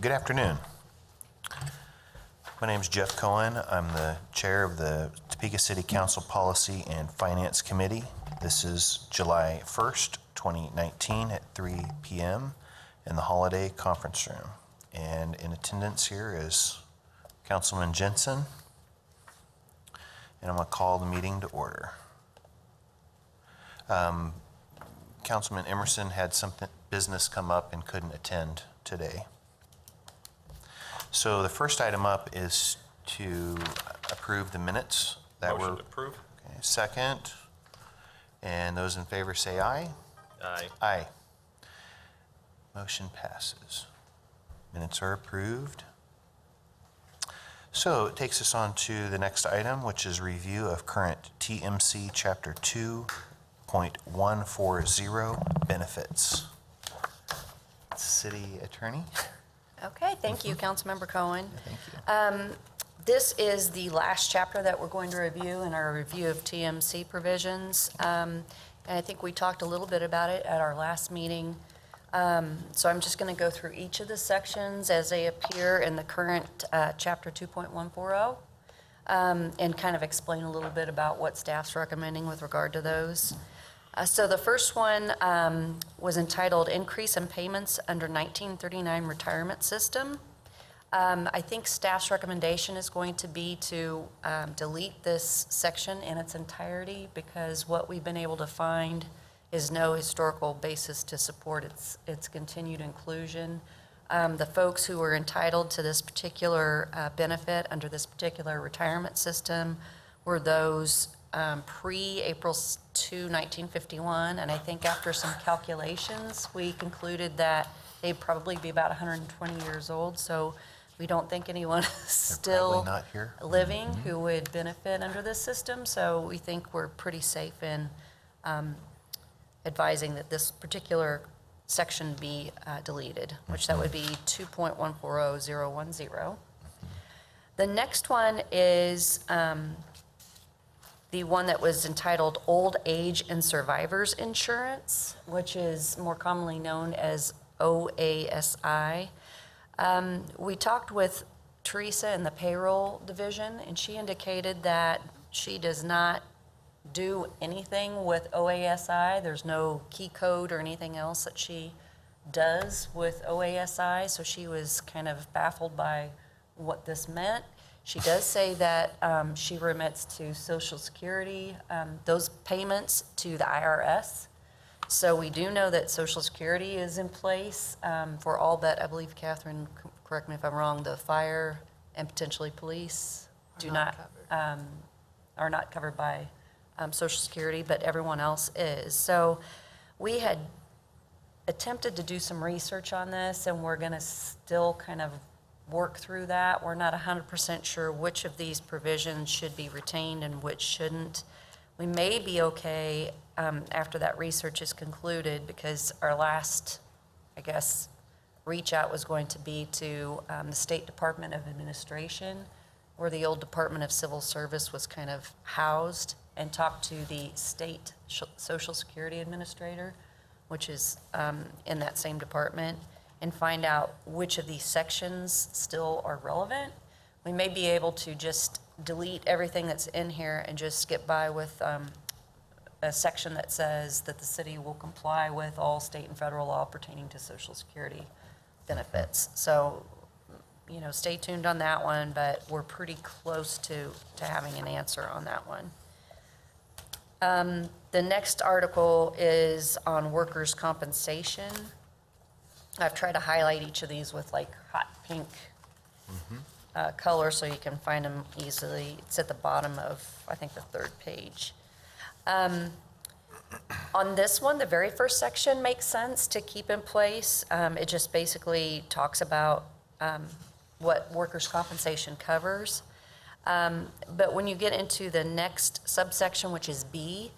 Good afternoon. My name is Jeff Cohen. I'm the chair of the Topeka City Council Policy and Finance Committee. This is July 1st, 2019 at 3 p.m. in the Holiday Conference Room. And in attendance here is Councilman Jensen. And I'm going to call the meeting to order. Councilman Emerson had something business come up and couldn't attend today. So the first item up is to approve the minutes that Motion to approve. Okay, second. And those in favor say aye. Aye. Aye. Motion passes. Minutes are approved. So it takes us on to the next item, which is review of current TMC Chapter 2.140 benefits. City Attorney. Okay, thank you, Councilmember Cohen. Thank you. This is the last chapter that we're going to review in our review of TMC provisions. And I think we talked a little bit about it at our last meeting. So I'm just going to go through each of the sections as they appear in the current Chapter 2.140 and kind of explain a little bit about what staff's recommending with regard to those. So the first one was entitled Increase in Payments Under 1939 Retirement System. I think staff's recommendation is going to be to delete this section in its entirety because what we've been able to find is no historical basis to support its continued inclusion. The folks who were entitled to this particular benefit under this particular retirement system were those pre-April 2, 1951, and I think after some calculations, we concluded that they'd probably be about 120 years old, so we don't think anyone is still not here. living who would benefit under this system, so we think we're pretty safe in advising that this particular section be deleted, which that would be 2.140010. The next one is the one that was entitled Old Age and Survivors Insurance, which is more commonly known as OASI. We talked with Teresa in the payroll division, and she indicated that she does not do anything with OASI. There's no key code or anything else that she does with OASI, so she was kind of baffled by what this meant. She does say that she remits to Social Security those payments to the IRS. So we do know that Social Security is in place for all but, I believe, Catherine, correct me if I'm wrong, the fire and potentially police are not covered by Social Security, but everyone else is. So we had attempted to do some research on this, and we're going to still kind of work through that. We're not 100% sure which of these provisions should be retained and which shouldn't. We may be okay after that research is concluded, because our last, I guess, reach out was going to be to the State Department of Administration, where the old Department of Civil Service was kind of housed, and talk to the state Social Security Administrator, which is in that same department, and find out which of these sections still are relevant. We may be able to just delete everything that's in here and just skip by with a section that says that the city will comply with all state and federal law pertaining to Social Security benefits. So, you know, stay tuned on that one, but we're pretty close to having an answer on that one. The next article is on workers' compensation. I've tried to highlight each of these with like hot pink color so you can find them easily. It's at the bottom of, I think, the third page. On this one, the very first section makes sense to keep in place. It just basically talks about what workers' compensation covers. But when you get into the next subsection, which is B,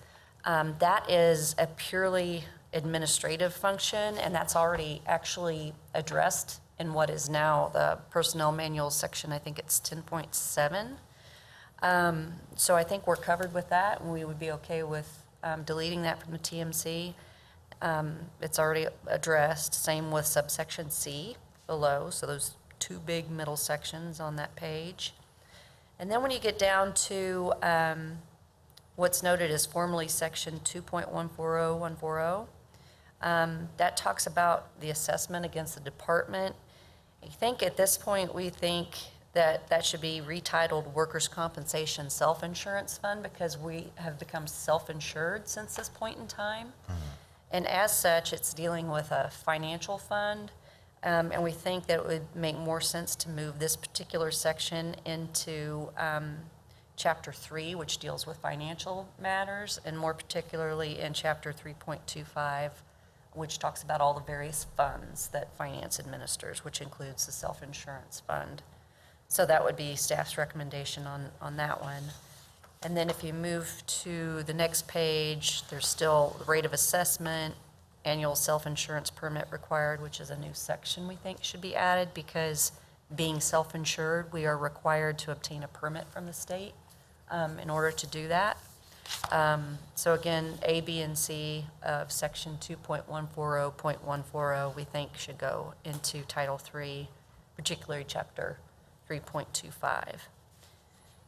that is a purely administrative function, and that's already actually addressed in what is now the Personnel Manual section. I think it's 10.7. So I think we're covered with that, and we would be okay with deleting that from the TMC. It's already addressed. Same with subsection C. below, so those two big middle sections on that page. And then when you get down to what's noted as formally section 2.140140, that talks about the assessment against the department. I think at this point, we think that that should be retitled Workers' Compensation Self-Insurance Fund, because we have become self-insured since this point in time. And as such, it's dealing with a financial fund. And we think that it would make more sense to move this particular section into Chapter 3, which deals with financial matters, and more particularly in Chapter 3.25, which talks about all the various funds that finance administers, which includes the self-insurance fund. So that would be staff's recommendation on that one. And then if you move to the next page, there's still rate of assessment, annual self-insurance permit required, which is a new section we think should be added, because being self-insured, we are required to obtain a permit from the state in order to do that. So again, A, B, and C of section 2.140.140 we think should go into Title III, particularly Chapter 3.25.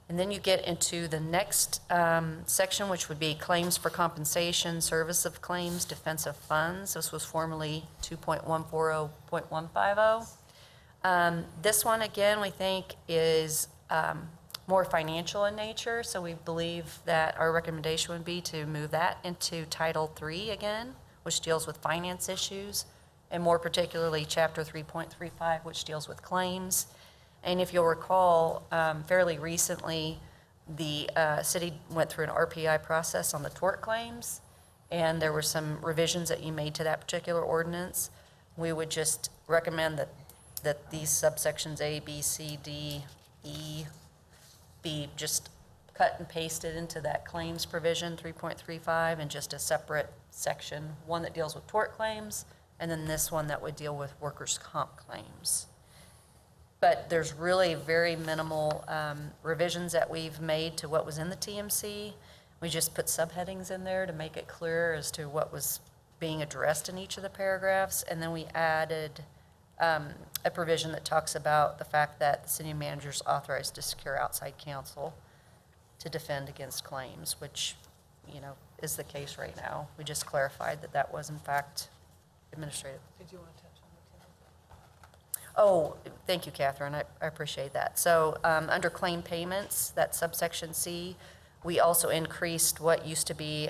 And then you get into the next section, which would be claims for compensation, service of claims, defense of funds. This was formerly 2.140.150. This one, again, we think is more financial in nature, so we believe that our recommendation would be to move that into Title III again, which deals with finance issues, and more particularly Chapter 3.35, which deals with claims. And if you'll recall, fairly recently, the city went through an RPI process on the tort claims, and there were some revisions that you made to that particular ordinance. We would just recommend that these subsections A, B, C, D, E be just cut and pasted into that claims provision 3.35, and just a separate section, one that deals with tort claims, and then this one that would deal with workers' comp claims. But there's really very minimal revisions that we've made to what was in the TMC. We just put subheadings in there to make it clear as to what was being addressed in each of the paragraphs. And then we added a provision that talks about the fact that the city manager is authorized to secure outside counsel to defend against claims, which, you know, is the case right now. We just clarified that that was in fact administrative. Did you want to touch on the Oh, thank you, Catherine. I appreciate that. So under claim payments, that subsection C, we also increased what used to be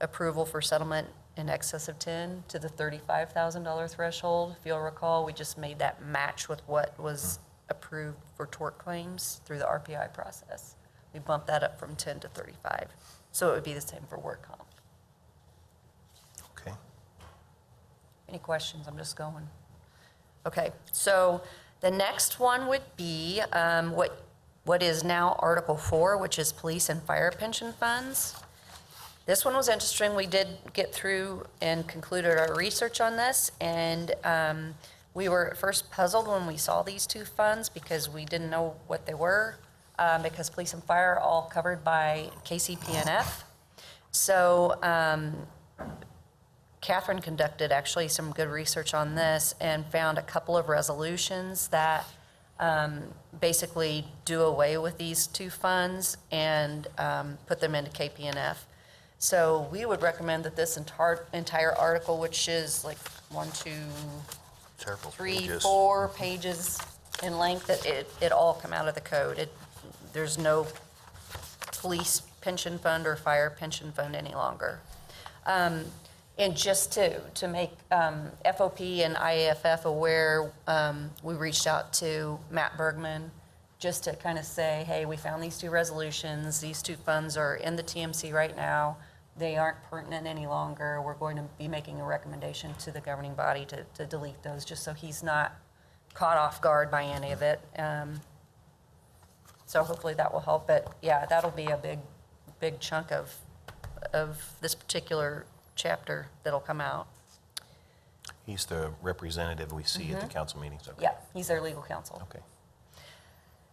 approval for settlement in excess of 10 to the $35,000 threshold. If you'll recall, we just made that match with what was approved for tort claims through the RPI process. We bumped that up from 10 to 35. So it would be the same for work comp. Okay. Any questions? I'm just going. Okay, so the next one would be what is now Article 4, which is police and fire pension funds. This one was interesting. We did get through and concluded our research on this, and we were at first puzzled when we saw these two funds because we didn't know what they were, because police and fire are all covered by KCP&F. So Catherine conducted actually some good research on this and found a couple of resolutions that basically do away with these two funds and put them into KP&F. So we would recommend that this entire article, which is like 4 pages in length, that it all come out of the code. There's no police pension fund or fire pension fund any longer. And just to make FOP and IAFF aware, we reached out to Matt Bergman just to kind of say, hey, we found these two resolutions. These two funds are in the TMC right now. They aren't pertinent any longer. We're going to be making a recommendation to the governing body to delete those, just so he's not caught off guard by any of it. So hopefully that will help. But yeah, that'll be a big chunk of this particular chapter that'll come out. He's the representative we see at the council meetings. Okay. Yeah, he's their legal counsel. Okay.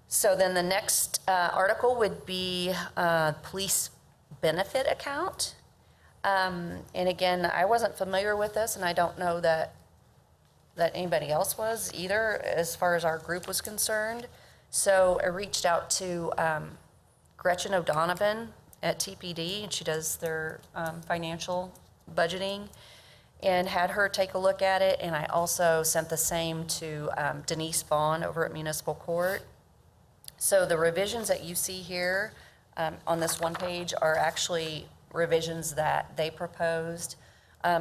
So then the next article would be police benefit account. And again, I wasn't familiar with this, and I don't know that that anybody else was either, as far as our group was concerned. So I reached out to Gretchen O'Donovan at TPD, and she does their financial budgeting, and had her take a look at it. And I also sent the same to Denise Vaughn over at Municipal Court. So the revisions that you see here on this one page are actually revisions that they proposed.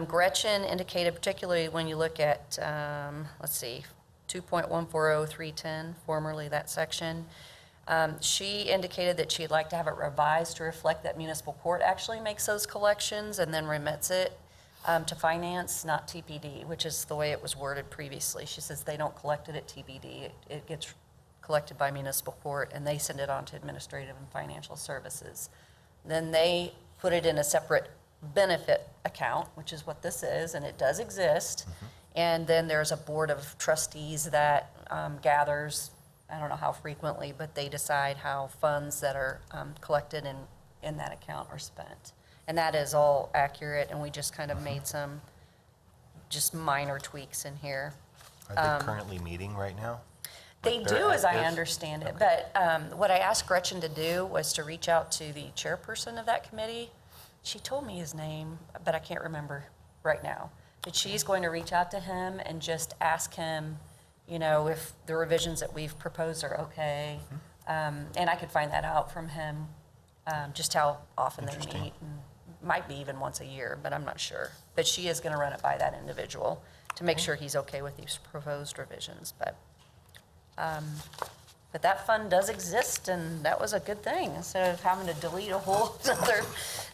Gretchen indicated, particularly when you look at, let's see, 2.140310, formerly that section, she indicated that she'd like to have it revised to reflect that municipal court actually makes those collections and then remits it to finance, not TPD, which is the way it was worded previously. She says they don't collect it at TPD. It gets collected by municipal court, and they send it on to administrative and financial services. Then they put it in a separate benefit account, which is what this is, and it does exist. And then there's a board of trustees that gathers, I don't know how frequently, but they decide how funds that are collected in that account are spent. And that is all accurate, and we just kind of made some just minor tweaks in here. Are they currently meeting right now? They Like they're do, as I active? understand it, but what I asked Gretchen to do was to reach out to the chairperson of that committee. She told me his name, but I can't remember right now. But she's going to reach out to him and just ask him, you know, if the revisions that we've proposed are okay. And I could find that out from him, just how often they Interesting. meet. And might be even once a year, but I'm not sure. But she is going to run it by that individual to make sure he's okay with these proposed revisions. But that fund does exist, and that was a good thing, instead of having to delete a whole other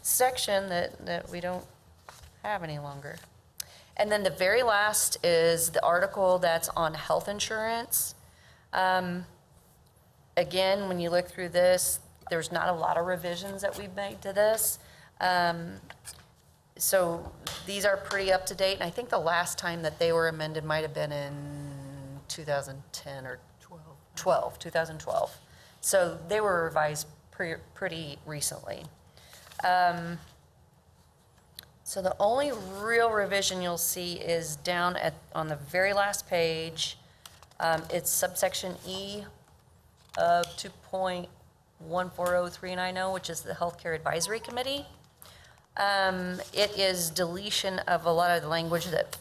section that we don't have any longer. And then the very last is the article that's on health insurance. Again, when you look through this, there's not a lot of revisions that we've made to this. So these are pretty up to date, and I think the last time that they were amended might have been in 2010 or 2012. So they were revised pretty recently. So the only real revision you'll see is down on the very last page. It's subsection E of 2.140390, which is the Healthcare Advisory Committee. It is deletion of a lot of the language that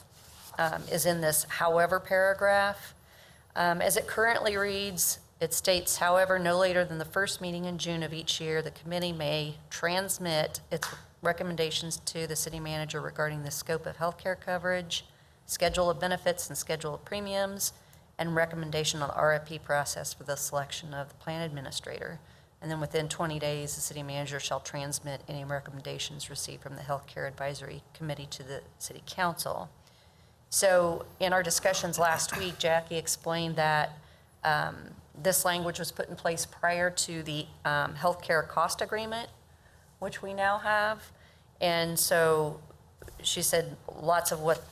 is in this however paragraph. As it currently reads, it states, however, no later than the first meeting in June of each year, the committee may transmit its recommendations to the city manager regarding the scope of healthcare coverage, schedule of benefits and schedule of premiums, and recommendation on the RFP process for the selection of the plan administrator. And then within 20 days, the city manager shall transmit any recommendations received from the Healthcare Advisory Committee to the city council. So in our discussions last week, Jackie explained that this language was put in place prior to the healthcare cost agreement, which we now have. And so she said lots of what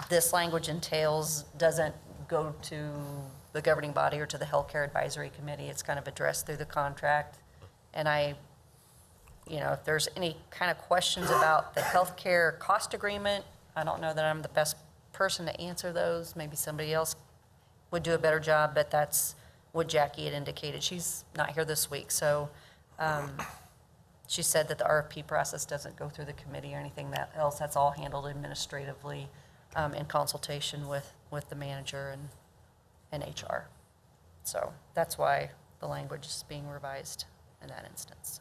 this language entails doesn't go to the governing body or to the Healthcare Advisory Committee. It's kind of addressed through the contract. And if there's any kind of questions about the healthcare cost agreement, I don't know that I'm the best person to answer those. Maybe somebody else would do a better job, but that's what Jackie had indicated. She's not here this week, so she said that the RFP process doesn't go through the committee or anything else. That's all handled administratively in consultation with the manager and HR. So that's why the language is being revised in that instance.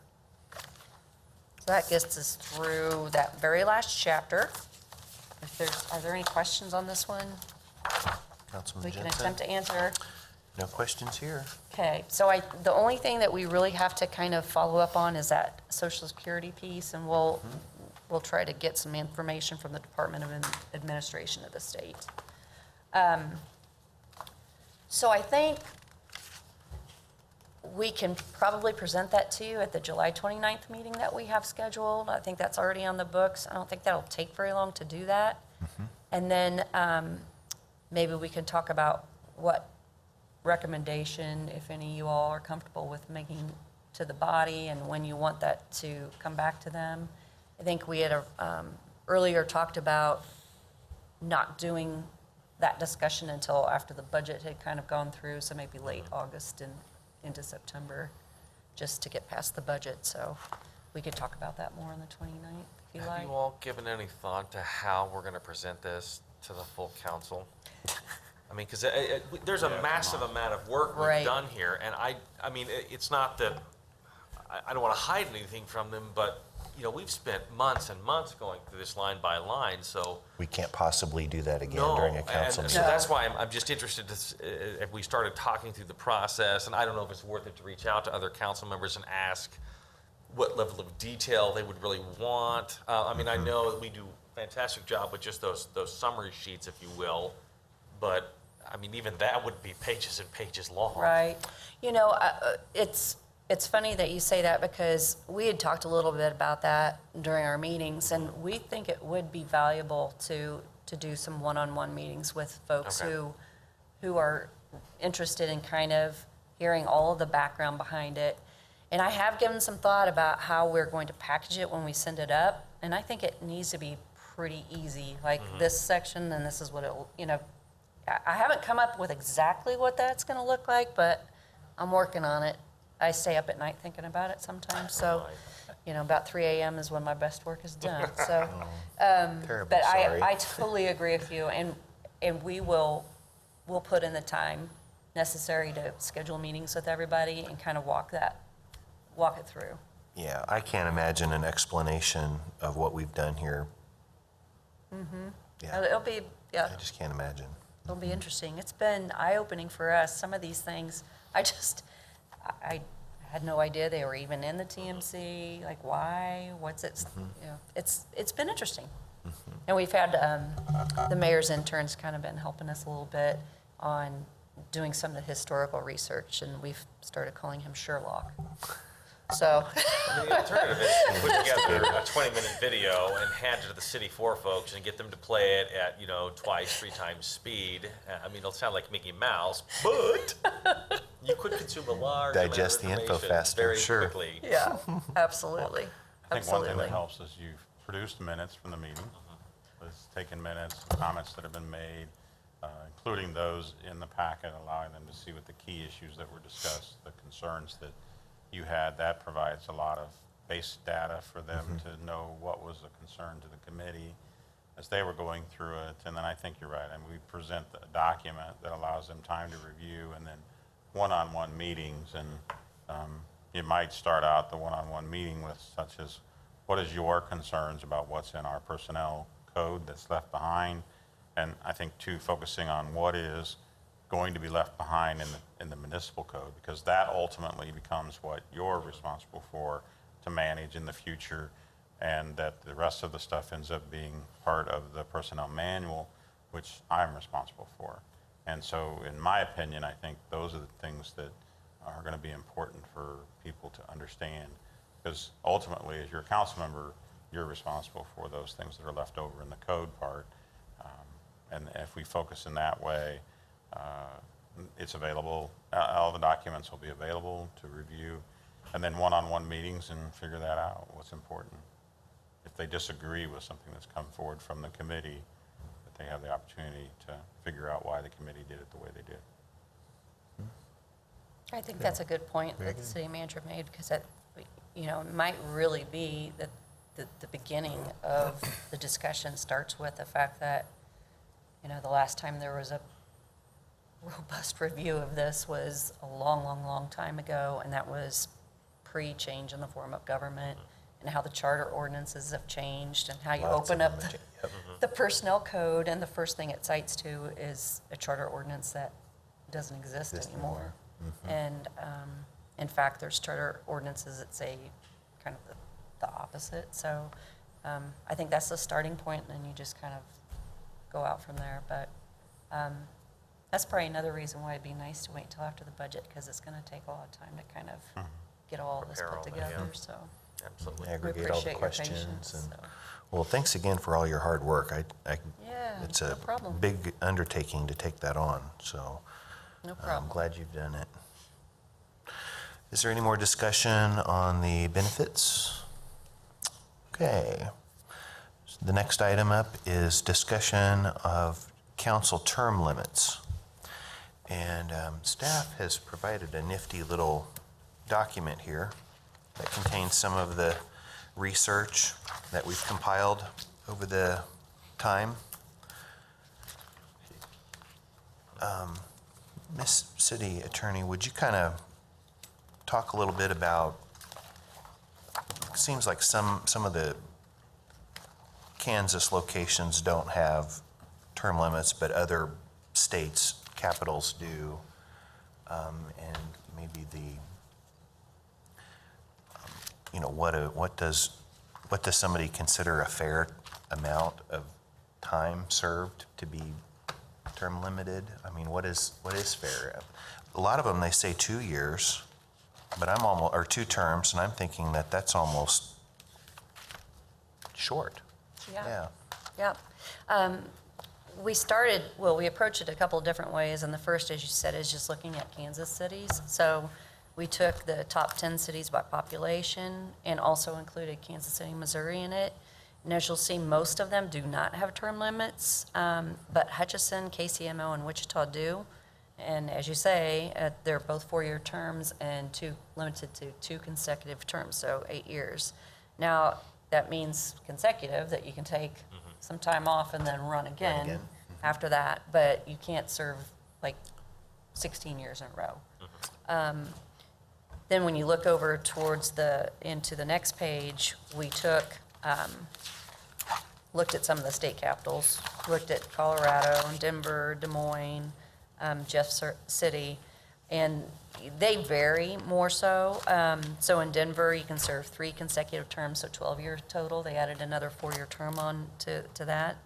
So that gets us through that very last chapter. Are there any questions on this one? Councilman We can Jensen? attempt to answer. No questions here. Okay, so the only thing that we really have to kind of follow up on is that Social Security piece, and we'll try to get some information from the Department of Administration of the state. So I think we can probably present that to you at the July 29th meeting that we have scheduled. I think that's already on the books. I don't think that'll take very long to do that. And then maybe we can talk about what recommendation, if any, you all are comfortable with making to the body and when you want that to come back to them. I think we had earlier talked about not doing that discussion until after the budget had kind of gone through, so maybe late August and into September, just to get past the budget. So we could talk about that more on the 29th, if you Have like. you all given any thought to how we're going to present this to the full council? I mean, because there's a massive amount of work we've Right. done here, and I mean, it's not that, I don't want to hide anything from them, but, you know, we've spent months and months going through this line by line, so. We can't possibly do that again No, during a council and meeting. so that's why I'm just interested to, if we started talking through the process, and I don't know if it's worth it to reach out to other council members and ask what level of detail they would really want. I mean, I know that we do a fantastic job with just those summary sheets, if you will, but, I mean, even that would be pages and pages long. Right. You know, it's funny that you say that, because we had talked a little bit about that during our meetings, and we think it would be valuable to do some one-on-one meetings with folks Okay. who are interested in kind of hearing all of the background behind it. And I have given some thought about how we're going to package it when we send it up, and I think it needs to be pretty easy, like this section, and this is what it will, you know. I haven't come up with exactly what that's going to look like, but I'm working on it. I stay up at night thinking about it sometimes, so, you know, about 3 a.m. is when my best work is done, so. Terrible, But sorry. I totally agree with you, and we'll put in the time necessary to schedule meetings with everybody and kind of walk it through. Yeah, I can't imagine an explanation of what we've done here. Yeah, It'll be, yeah, I just can't imagine. it'll be interesting. It's been eye-opening for us. Some of these things, I had no idea they were even in the TMC, like why, what's it, you know, it's been interesting. And we've had the mayor's interns kind of been helping us a little bit on doing some of the historical research, and we've started calling him Sherlock. So, I mean, the alternative is to put together a 20-minute video and hand it to the city for folks and get them to play it at, you know, twice, 3 times speed. I mean, it'll sound like Mickey Mouse, but you could consume a large Digest the amount of info information faster, very sure. quickly. yeah, absolutely, I think one thing absolutely. that helps is you've produced minutes from the meeting. It's taken minutes, comments that have been made, including those in the packet, allowing them to see what the key issues that were discussed, the concerns that you had. That provides a lot of base data for them to know what was a concern to the committee as they were going through it. And then I think you're right. I mean, we present a document that allows them time to review, and then one-on-one meetings. And you might start out the one-on-one meeting with such as, what is your concerns about what's in our personnel code that's left behind? And I think too, focusing on what is going to be left behind in the municipal code, because that ultimately becomes what you're responsible for to manage in the future, and that the rest of the stuff ends up being part of the personnel manual, which I'm responsible for. And so, in my opinion, I think those are the things that are going to be important for people to understand, because ultimately, as your council member, you're responsible for those things that are left over in the code part. And if we focus in that way, it's available, all the documents will be available to review, and then one-on-one meetings and figure that out, what's important. If they disagree with something that's come forward from the committee, that they have the opportunity to figure out why the committee did it the way they did. I think that's a good point that the city manager made, because that, you know, it might really be that the beginning of the discussion starts with the fact that, you know, the last time there was a robust review of this was a long, long, long time ago, and that was pre-change in the form of government, and how the charter ordinances have changed, and how you Lots open of up them have the personnel code, and the first thing it cites to is a charter ordinance that doesn't exist Exist anymore. And in fact, there's charter ordinances that say kind of the opposite. So I think that's the starting point, and then you just kind of go out from there. But that's probably another reason why it'd be nice to wait until after the budget, because it's going to take a lot of time to kind of get all this Prepare put all that, together. yeah. So Absolutely. we Aggregate all the appreciate your questions. patience. And, So. well, thanks again for all your hard work. Yeah, It's no a problem. big undertaking to take that on, so No I'm problem. glad you've done it. Is there any more discussion on the benefits? Okay. So the next item up is discussion of council term limits. And staff has provided a nifty little document here that contains some of the research that we've compiled over the time. Miss City Attorney, would you kind of talk a little bit about, it seems like some of the Kansas locations don't have term limits, but other states, capitals do, and maybe what does somebody consider a fair amount of time served to be term limited? I mean, what is fair? A lot of them, they say 2 years, but I'm almost, or 2 terms, and I'm thinking that that's almost short. Yeah. Yeah. We approached it a couple different ways, and the first, as you said, is just looking at Kansas cities. So we took the top 10 cities by population and also included Kansas City, Missouri in it. And as you'll see, most of them do not have term limits, but Hutchinson, KCMO, and Wichita do. And as you say, they're both 4-year terms and limited to 2 consecutive terms, so 8 years. Now, that means consecutive, that you can take some time off and then run again after that, but you can't serve like 16 years in a row. Then when you look over into the next page, we looked at some of the state capitals, looked at Colorado and Denver, Des Moines, Jeff City, and they vary more so. So in Denver, you can serve 3 consecutive terms, so 12 years total. They added another 4-year term on to that.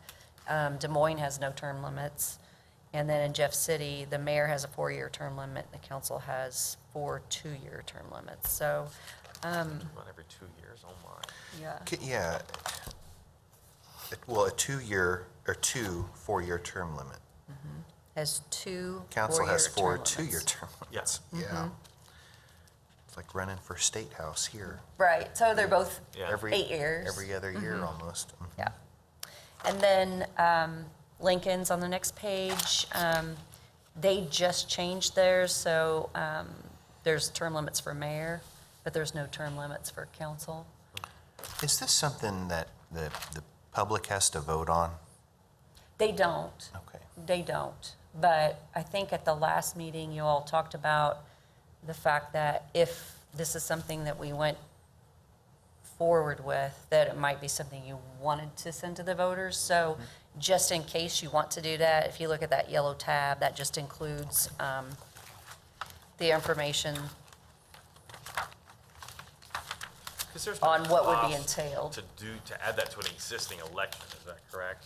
Des Moines has no term limits. And then in Jeff City, the mayor has a 4-year term limit, and the council has 4 2-year term limits. So, Run every 2 years, oh my. yeah. Yeah. Well, a 2-year or 2 4-year term limit. Has 2 Council has 4 4-year term 2-year limits. term limits. Yeah. It's like running for State House here. Right, so they're both Yeah. 8 years. Every other year almost. Yeah. And then Lincoln's on the next page. They just changed theirs, so there's term limits for mayor, but there's no term limits for council. Is this something that the public has to vote on? They don't. Okay. They don't. But I think at the last meeting, you all talked about the fact that if this is something that we went forward with, that it might be something you wanted to send to the voters. So just in case you want to do that, if you look at that yellow tab, that just includes the information 'Cause there's no on what would be cost entailed. to add that to an existing election, is that correct?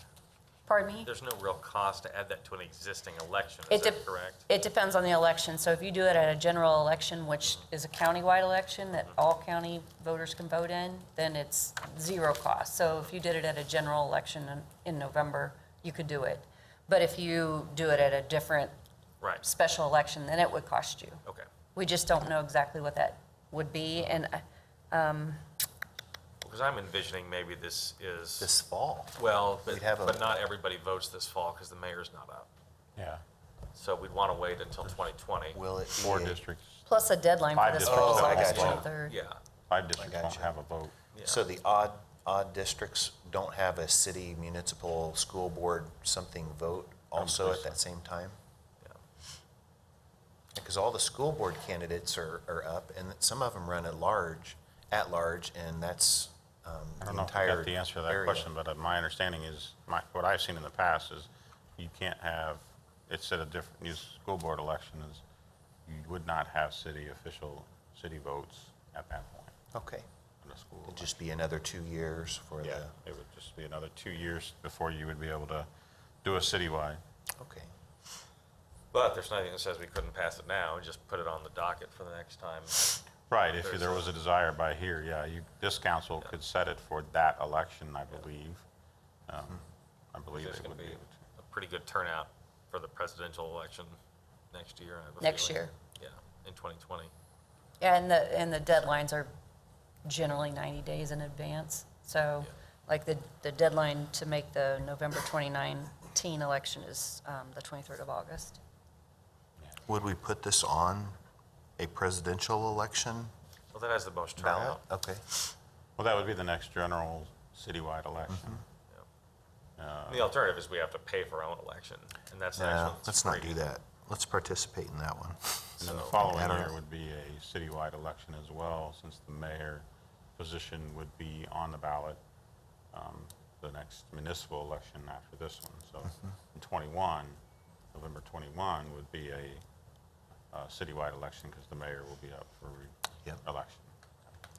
Pardon me? There's no real cost to add that to an existing election, It is that dep- correct? It depends on the election. So if you do it at a general election, which is a countywide election that all county voters can vote in, then it's 0 cost. So if you did it at a general election in November, you could do it. But if you do it at a different Right, special election, then it would cost you. okay. We just don't know exactly what that would be. And Because I'm envisioning maybe this is, This fall. well, we'd have a- but not everybody votes this fall because the mayor's not up. Yeah, So we'd want to wait until 2020. Will it be 4 a- districts, plus a deadline for 5 this districts proposal don't is have a June vote. 3rd. Yeah, 5 districts won't gotcha. have a vote. yeah. So the odd districts don't have a city, municipal, school board, something vote also at that same time? Yeah. Because all the school board candidates are up, and some of them run at large, and that's I the don't know if I entire got the answer to that area. question, but my understanding is, what I've seen in the past is you can't have, it's at a different, new school board election is, you would not have city votes at that point Okay, in the school it'd election. just be another 2 years for Yeah, the, it would just be another 2 years before you would be able to do a citywide. okay. But there's nothing that says we couldn't pass it now and just put it on the docket for the next time. Right, if There's there was a desire by here, yeah, this council could set it for that election, I believe. I believe There's they going would to be be able to. a pretty good turnout for the presidential election next year. I have a Next feeling. year. Yeah, in 2020. Yeah, and the deadlines are generally 90 days in advance. So Yeah. like the deadline to make the November 29 2019 election is the 23rd of August. Would we put this on a presidential election Well, that has the most ballot? turnout. Okay. Well, that would be the next general citywide election. The alternative is we have to pay for our own election, and that's the next No, one. that's let's not free. do that. Let's participate in that one. And then the So- following I don't year know. would be a citywide election as well, since the mayor position would be on the ballot, the next municipal election after this one. So in 21, November 21 would be a citywide election because the mayor will be up for Yep. election.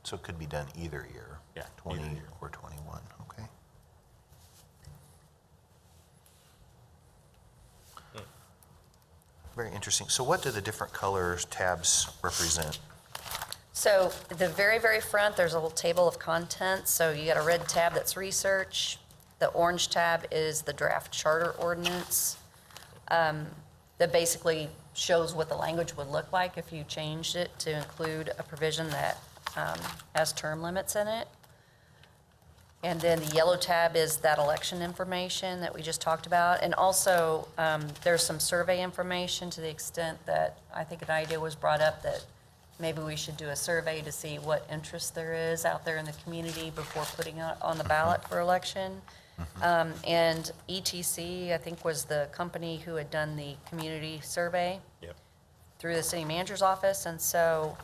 So it could be done either year. Yeah, 20 either year. or 21, okay. Very interesting. So what do the different colors tabs represent? So the very, very front, there's a little table of contents. So you got a red tab that's research. The orange tab is the draft charter ordinance. That basically shows what the language would look like if you changed it to include a provision that has term limits in it. And then the yellow tab is that election information that we just talked about. And also, there's some survey information to the extent that I think an idea was brought up that maybe we should do a survey to see what interest there is out there in the community before putting it on the ballot for election. And ETC, I think, was the company who had done the community survey Yep. through the city manager's office. And so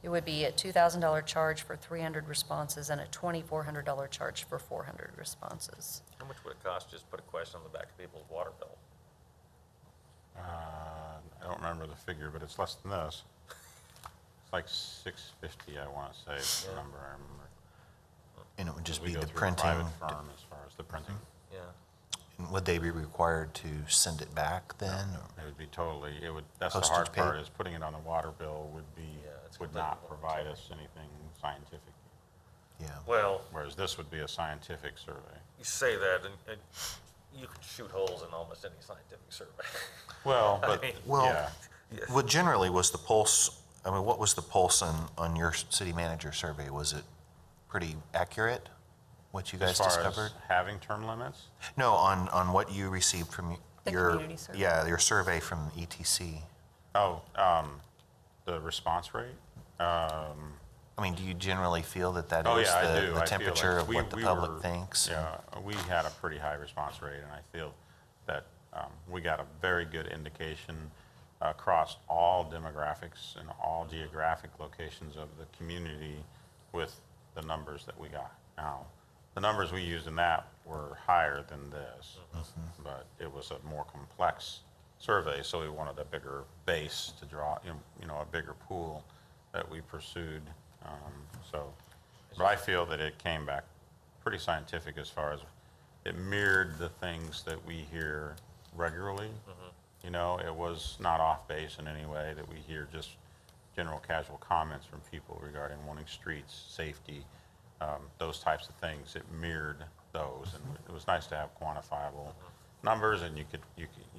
it would be a $2,000 charge for 300 responses and a $2,400 charge for 400 responses. How much would it cost just to put a question on the back of people's water bill? I don't remember the figure, but it's less than this. It's like $650, I want to say, is the number I remember. And it would just We be go the through a printing. private firm as far as the printing. Yeah. And would they be required to send it back then? or- It would be totally, that's the Postage hard part, paid? is putting it on the water bill would Yeah, it's would completely not provide voluntary. us anything scientific. Yeah. Well, Whereas this would be a scientific survey. you say that, and you could shoot holes in almost any scientific survey. Well, I but, mean- Well, yeah, well, generally, was the pulse, I mean, what was the pulse on your city manager survey? Was it pretty accurate, what you guys as far as discovered? having term limits, No, on what you received from The your, community survey. yeah, your survey from ETC. the response rate, I mean, do you generally feel that that oh is yeah, I do. the I feel temperature like of what the we public were- thinks? Yeah, we had a pretty high response rate, and I feel that we got a very good indication across all demographics and all geographic locations of the community with the numbers that we got. Now, the numbers we used in that were higher than this, but it was a more complex survey, so we wanted a bigger base to draw, a bigger pool that we pursued. But I feel that it came back pretty scientific as far as it mirrored the things that we hear regularly. It was not off base in any way, that we hear just general casual comments from people regarding wanting streets, safety, those types of things. It mirrored those, and it was nice to have quantifiable numbers, and you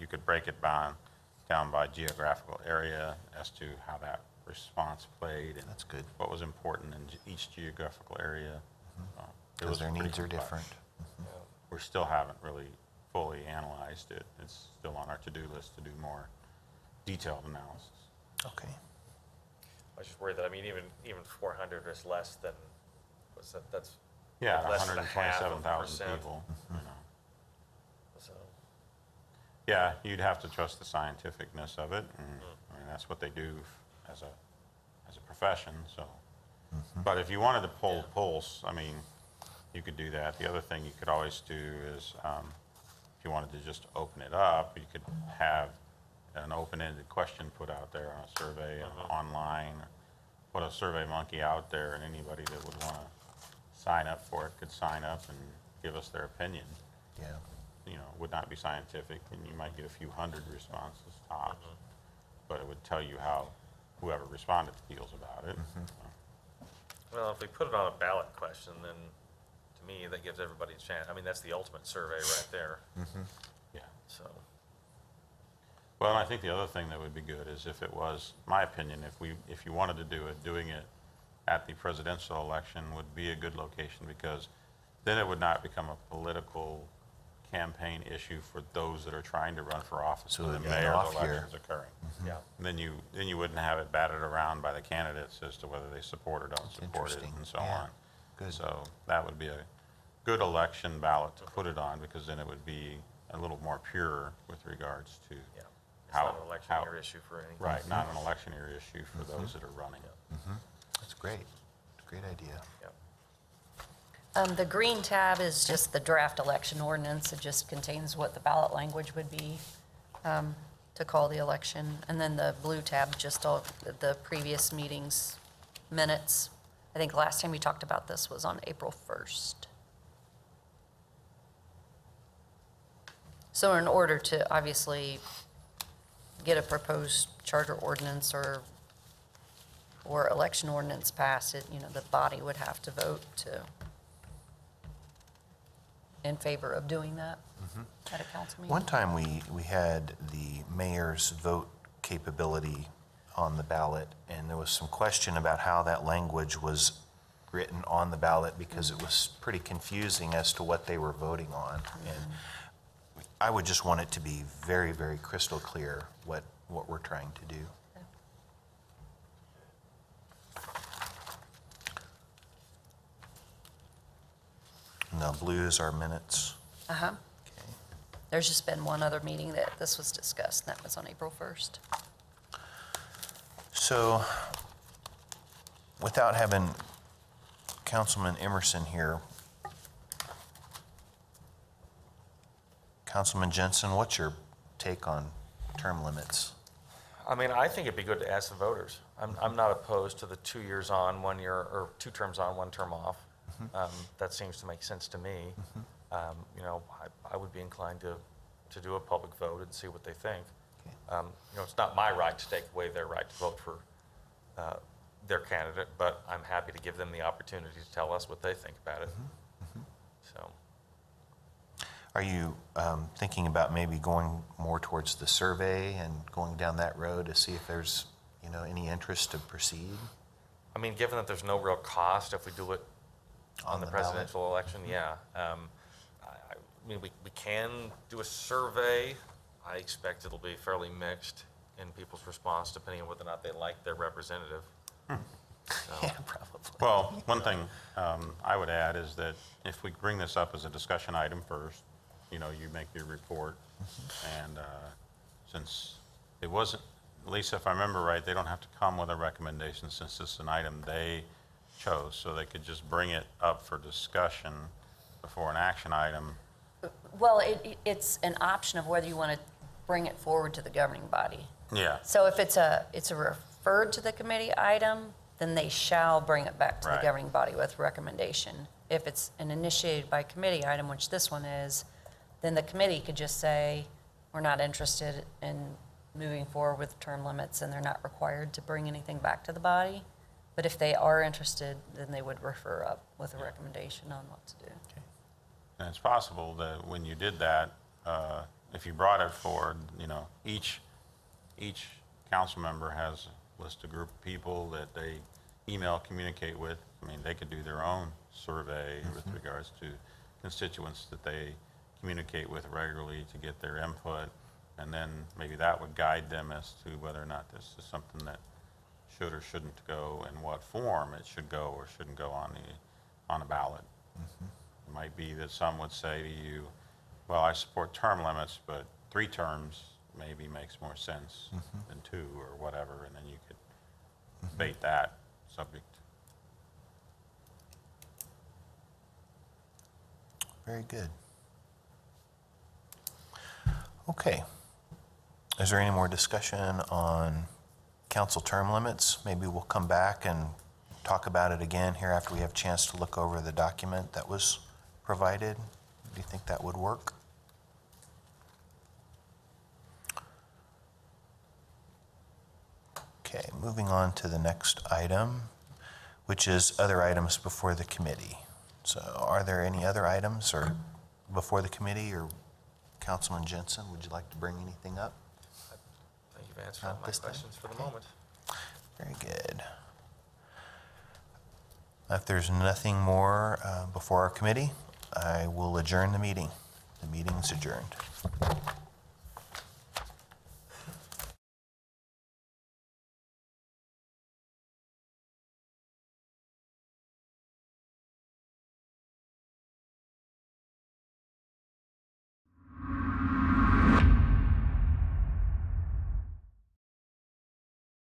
could break it down by geographical area as to how that response played and That's good, what was important in each geographical area. It because was their pretty needs are complex. different. We still haven't really fully analyzed it. It's still on our to-do list to do more detailed analysis. Okay. I was just worried that, I mean, even 400 is less than, what's that, that's, Yeah, Less than a half of a 127,000 percent. people. so, Yeah, you'd have to trust the scientificness of it, and I mean, that's what they do as a profession, so. But if you wanted to pull pulse, I mean, you could do that. The other thing you could always do is, if you wanted to just open it up, you could have an open-ended question put out there on a survey online, put a Survey Monkey out there, and anybody that would want to sign up for it could sign up and give us their opinion. Yeah. Would not be scientific, and you might get a few hundred responses tops, but it would tell you how whoever responded feels about it. well, if we put it on a ballot question, then to me, that gives everybody a chance. I mean, that's the ultimate survey right there, Yeah. so. Well, and I think the other thing that would be good is if it was, my opinion, if you wanted to do it, doing it at the presidential election would be a good location, because then it would not become a political campaign issue for those that are trying to run for office So when the it'd be an mayor's off year. election's occurring. Yeah. Then you wouldn't have it batted around by the candidates as to whether they support or don't support it interesting. and so Yeah. on. Good. So that would be a good election ballot to put it on, because then it would be a little more pure with regards to Yeah. It's how. not an election how- year issue for anything. Right, not an election year issue for those that are running. That's great. Great idea. Yep. The green tab is just the draft election ordinance. It just contains what the ballot language would be to call the election. And then the blue tab, just all the previous meetings' minutes. I think last time we talked about this was on April 1st. So in order to obviously get a proposed charter ordinance or election ordinance passed, the body would have to vote in favor of doing that at a council meeting. One time we had the mayor's vote capability on the ballot, and there was some question about how that language was written on the ballot because it was pretty confusing as to what they were voting on. And I would just want it to be very, very crystal clear what we're trying to do. Now, blue is our minutes. Uh-huh. Okay. There's just been one other meeting that this was discussed, and that was on April 1st. So, without having Councilman Emerson here, Councilman Jensen, what's your take on term limits? I mean, I think it'd be good to ask the voters. I'm not opposed to the 2 years on, 1 year, or 2 terms on, 1 term off. That seems to make sense to me. I would be inclined to do a public vote and see what they think. It's not my right to take away their right to vote for their candidate, but I'm happy to give them the opportunity to tell us what they think about it. So, Are you thinking about maybe going more towards the survey and going down that road to see if there's, any interest to proceed? I mean, given that there's no real cost if we do it on the the ballot? presidential election, yeah. I mean, we can do a survey. I expect it'll be fairly mixed in people's response, depending on whether or not they like their representative. So, Yeah, probably. Well, one thing I would add is that if we bring this up as a discussion item first, you make your report, and since it wasn't, Lisa, if I remember right, they don't have to come with a recommendation since this is an item they chose, so they could just bring it up for discussion before an action item. Well, it's an option of whether you want to bring it forward to the governing body. Yeah. So if it's a referred to the committee item, then they shall bring it back to the Right. governing body with recommendation. If it's an initiated by committee item, which this one is, then the committee could just say, we're not interested in moving forward with term limits, and they're not required to bring anything back to the body. But if they are interested, then they would refer up with a recommendation on what to do. And it's possible that when you did that, if you brought it forward, each council member has a list of group of people that they communicate with. I mean, they could do their own survey with regards to constituents that they communicate with regularly to get their input. And then maybe that would guide them as to whether or not this is something that should or shouldn't go, in what form it should go or shouldn't go on a ballot. It might be that some would say to you, well, I support term limits, but 3 terms maybe makes more sense than 2 or whatever, and then you could debate that subject. Very good. Okay. Is there any more discussion on council term limits? Maybe we'll come back and talk about it again here after we have a chance to look over the document that was provided. Do you think that would work? Okay, moving on to the next item, which is other items before the committee. So are there any other items or before the committee, or Councilman Jensen, would you like to bring anything up? I think you've answered all my This time? questions for the Okay. moment. Very good. If there's nothing more before our committee, I will adjourn the meeting. The meeting's adjourned.